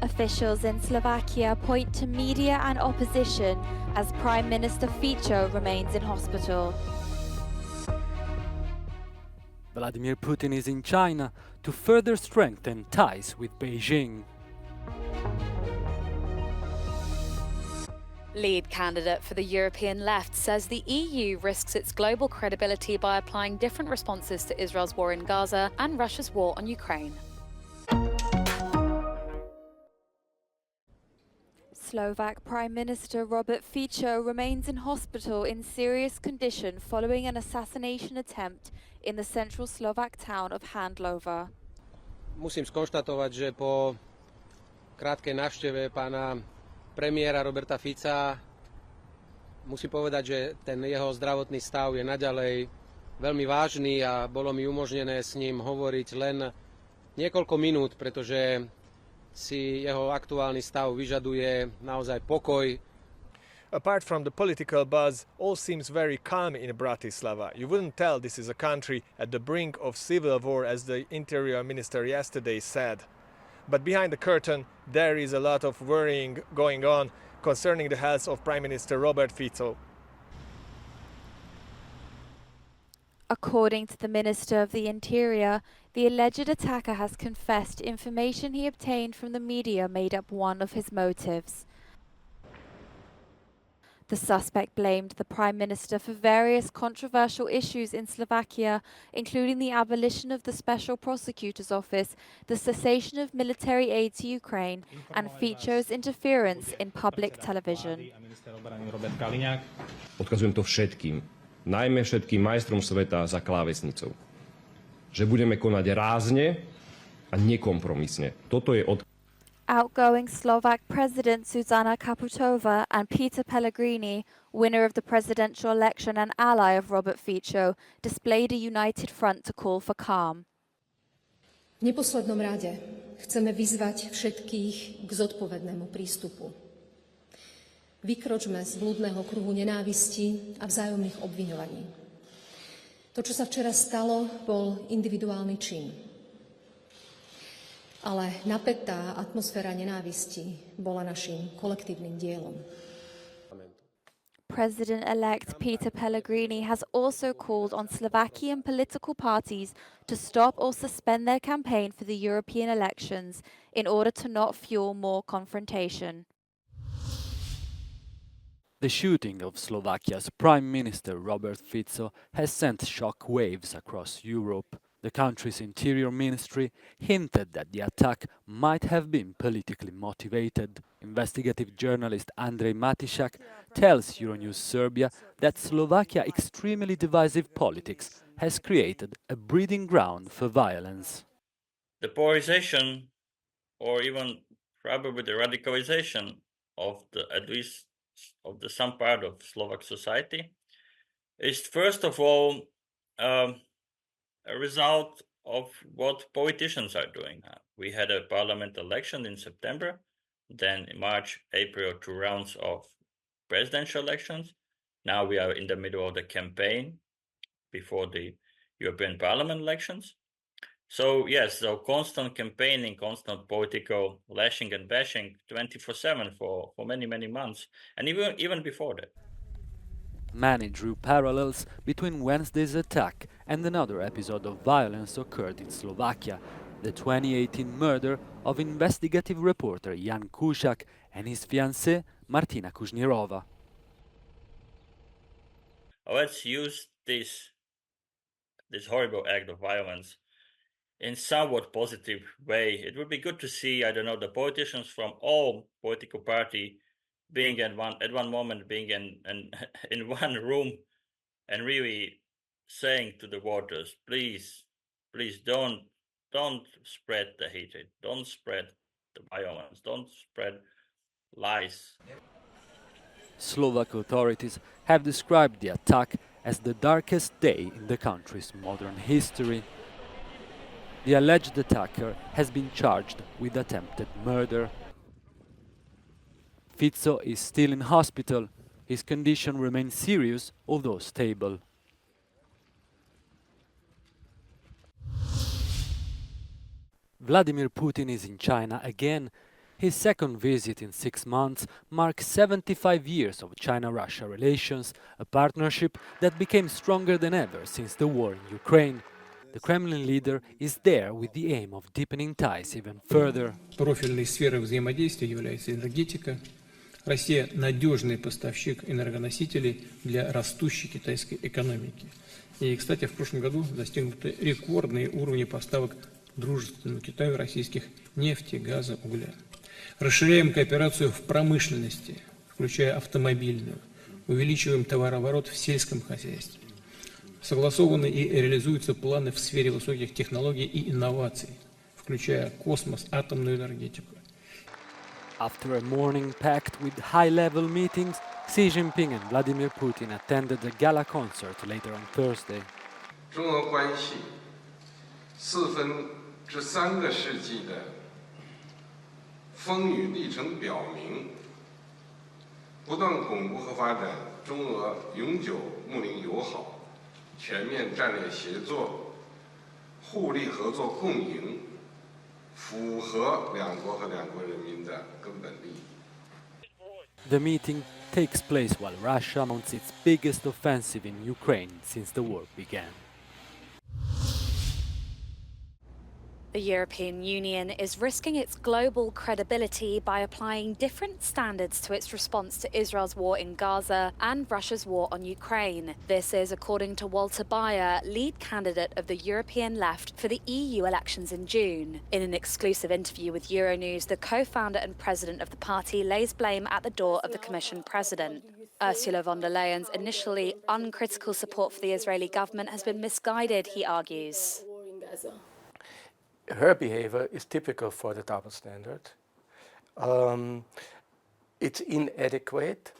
Officials in Slovakia point to media and opposition as Prime Minister Fico remains in hospital. Vladimir Putin is in China to further strengthen ties with Beijing. Lead candidate for the European left says the EU risks its global credibility by applying different responses to Israel's war in Gaza and Russia's war on Ukraine. Slovak Prime Minister Robert Fico remains in hospital in serious condition following an assassination attempt in the central Slovak town of Handlova. Musím skonštatovať, že po krátkej návšteve pána premiéra Roberta Fica musím povedať, že ten jeho zdravotný stav je naďalej veľmi vážny a bolo mi umožnené s ním hovoriť len niekoľko minút, pretože si jeho aktuálny stav vyžaduje naozaj pokoj. Apart from the political buzz, all seems very calm in Bratislava. You wouldn't tell this is a country at the brink of civil war, as the interior minister yesterday said. But behind the curtain, there is a lot of worrying going on concerning the health of Prime Minister Robert Fico. According to the Minister of the Interior, the alleged attacker has confessed information he obtained from the media made up one of his motives. The suspect blamed the Prime Minister for various controversial issues in Slovakia, including the abolition of the Special Prosecutor's Office, the cessation of military aid to Ukraine, and Fico's interference in public television. Odkazujem to všetkým, najmä všetkým majstrom sveta za klávesnicou, že budeme konať rázne a nekompromisne. Toto je Outgoing Slovak President Zuzana Kaputova and Peter Pellegrini, winner of the presidential election and ally of Robert Fico, displayed a united front to call for calm. V neposlednom rade chceme vyzvať všetkých k zodpovednému prístupu. Vykročme z blúdneho kruhu nenávisti a vzájomných obviňovaní. To, čo sa včera stalo, bol individuálny čin. Ale napätá atmosféra nenávisti bola naším kolektívnym dielom. President-elect Peter Pellegrini has also called on Slovakian political parties to stop or suspend their campaign for the European elections in order to not fuel more confrontation. The shooting of Slovakia's Prime Minister Robert Fico has sent shock waves across Europe. The country's interior ministry hinted that the attack might have been politically motivated. Investigative journalist Andrej Matišak tells Euronews Serbia that Slovakia's extremely divisive politics has created a breeding ground for violence. The polarization, or even probably the radicalization of at least of some part of Slovak society, is first of all a result of what politicians are doing. We had a parliament election in September, then in March, April, 2 rounds of presidential elections. Now we are in the middle of the campaign before the European Parliament elections. So yes, so constant campaigning, constant political lashing and bashing 24/7 for many, many months, and even before that. Many drew parallels between Wednesday's attack and another episode of violence occurred in Slovakia, the 2018 murder of investigative reporter Jan Kuciak and his fiancée Martina Kušnírova. Let's use this horrible act of violence in somewhat positive way. It would be good to see, I don't know, the politicians from all political party being at one moment being in one room and really saying to the voters, please don't spread the hatred, don't spread the violence, don't spread lies. Slovak authorities have described the attack as the darkest day in the country's modern history. The alleged attacker has been charged with attempted murder. Fico is still in hospital. His condition remains serious, although stable. Vladimir Putin is in China again His second visit in 6 months marks 75 years of China-Russia relations, a partnership that became stronger than ever since the war in Ukraine. The Kremlin leader is there with the aim of deepening ties even further. Профильной сферой взаимодействия является энергетика. Россия – надежный поставщик энергоносителей для растущей китайской экономики. И, кстати, в прошлом году достигнуты рекордные уровни поставок дружественному Китаю российских нефти, газа, угля. Расширяем кооперацию в промышленности, включая автомобильную. Увеличиваем товарооборот в сельском хозяйстве. Согласованы и реализуются планы в сфере высоких технологий и инноваций, включая космос, атомную энергетику. After a morning packed with high-level meetings, Xi Jinping and Vladimir Putin attended a gala concert later on Thursday. 中俄关系4分之3个世纪的风雨历程表明，不断巩固和发展中俄永久睦邻友好、全面战略协作、互利合作共赢，符合两国和两国人民的根本利益。 The meeting takes place while Russia mounts its biggest offensive in Ukraine since the war began. The European Union is risking its global credibility by applying different standards to its response to Israel's war in Gaza and Russia's war on Ukraine. This is according to Walter Bayer, lead candidate of the European left for the EU elections in June. In an exclusive interview with Euronews, the co-founder and president of the party lays blame at the door of the Commission president. Ursula von der Leyen's initially uncritical support for the Israeli government has been misguided, he argues. Her behavior is typical for the double standard. It's inadequate.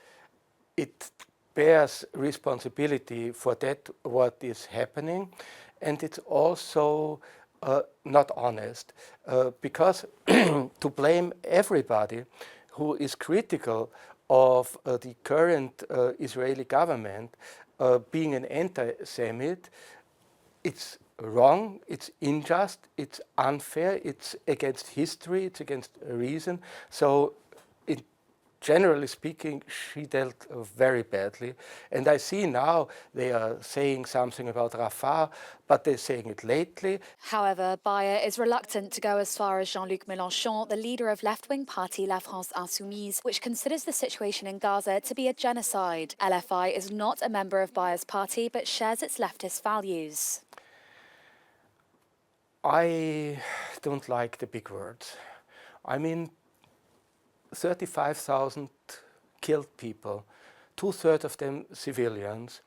It bears responsibility for that what is happening, and it's also not honest because to blame everybody who is critical of the current Israeli government being an anti-Semite, it's wrong, it's unjust, it's unfair, it's against history, it's against reason. So, generally speaking, she dealt very badly. And I see now they are saying something about Rafah, but they're saying it lately. However, Bayer is reluctant to go as far as Jean-Luc Mélenchon, the leader of left-wing party La France Insoumise, which considers the situation in Gaza to be a genocide. LFI is not a member of Bayer's party, but shares its leftist values. I don't like the big words. I mean, 35,000 killed people, 2/3 of them civilians,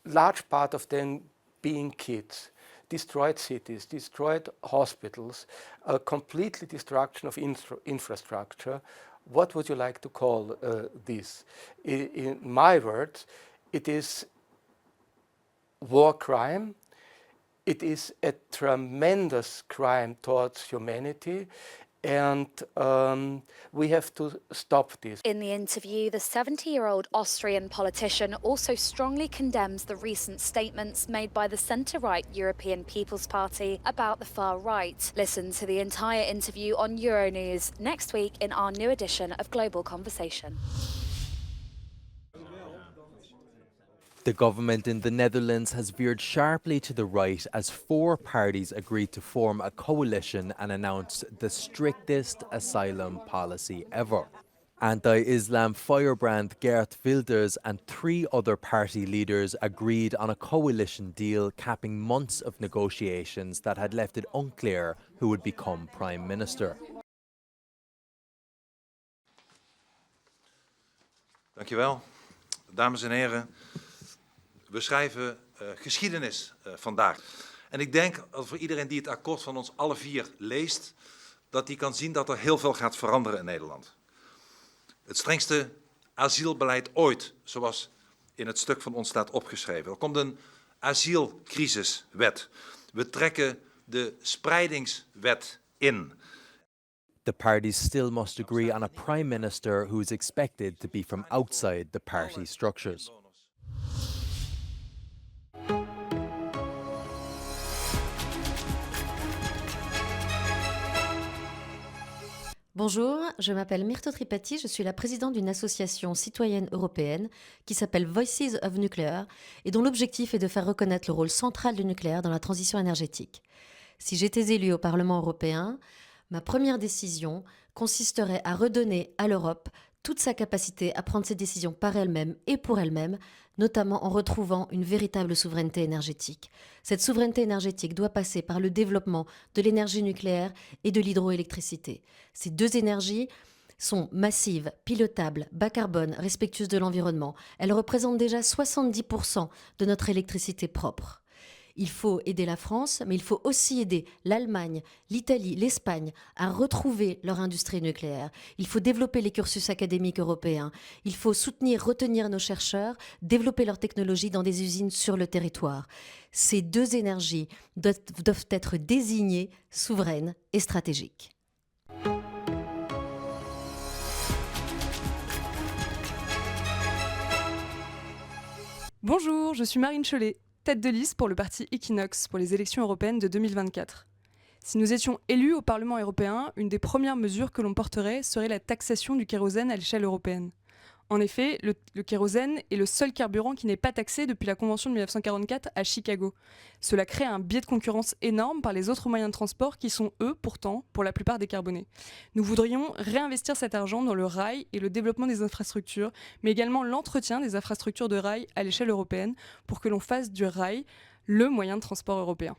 large part of them being kids, destroyed cities, destroyed hospitals, completely destruction of infrastructure. What would you like to call this? In my words, it is war crime. It is a tremendous crime towards humanity, and we have to stop this. In the interview, the 70-year-old Austrian politician also strongly condemns the recent statements made by the centre-right European People's Party about the far right. Listen to the entire interview on Euronews next week in our new edition of Global Conversation. The government in the Netherlands has veered sharply to the right as 4 parties agreed to form a coalition and announce the strictest asylum policy ever. Anti-Islam firebrand Geert Wilders and 3 other party leaders agreed on a coalition deal capping months of negotiations that had left it unclear who would become Prime Minister. Dankjewel. Dames en heren. We schrijven geschiedenis vandaag. En ik denk dat voor iedereen die het akkoord van ons alle 4 leest, dat die kan zien dat er heel veel gaat veranderen in Nederland. Het strengste asielbeleid ooit, zoals in het stuk van ons staat opgeschreven. Er komt een asielcrisiswet. We trekken de spreidingswet in. The parties still must agree on a prime minister who is expected to be from outside the party structures. Bonjour, je m'appelle Myrto Tripati, je suis la présidente d'une association citoyenne européenne qui s'appelle Voices of Nuclear et dont l'objectif est de faire reconnaître le rôle central du nucléaire dans la transition énergétique. Si j'étais élue au Parlement européen, ma première décision consisterait à redonner à l'Europe toute sa capacité à prendre ses décisions par elle-même et pour elle-même, notamment en retrouvant une véritable souveraineté énergétique. Cette souveraineté énergétique doit passer par le développement de l'énergie nucléaire et de l'hydroélectricité. Ces deux énergies sont massives, pilotables, bas carbone, respectueuses de l'environnement. Elles représentent déjà 70% de notre électricité propre. Il faut aider la France, mais il faut aussi aider l'Allemagne, l'Italie, l'Espagne à retrouver leur industrie nucléaire. Il faut développer les cursus académiques européens. Il faut soutenir, retenir nos chercheurs, développer leurs technologies dans des usines sur le territoire. Ces deux énergies doivent être désignées souveraines et stratégiques. Bonjour, je suis Marine Chollet, tête de liste pour le parti Equinox pour les élections européennes de 2024. Si nous étions élus au Parlement européen, une des premières mesures que l'on porterait serait la taxation du kérosène à l'échelle européenne. En effet, le kérosène est le seul carburant qui n'est pas taxé depuis la Convention de 1944 à Chicago. Cela crée un biais de concurrence énorme par les autres moyens de transport qui sont, eux, pourtant, pour la plupart décarbonés. Nous voudrions réinvestir cet argent dans le rail et le développement des infrastructures, mais également l'entretien des infrastructures de rail à l'échelle européenne pour que l'on fasse du rail le moyen de transport européen.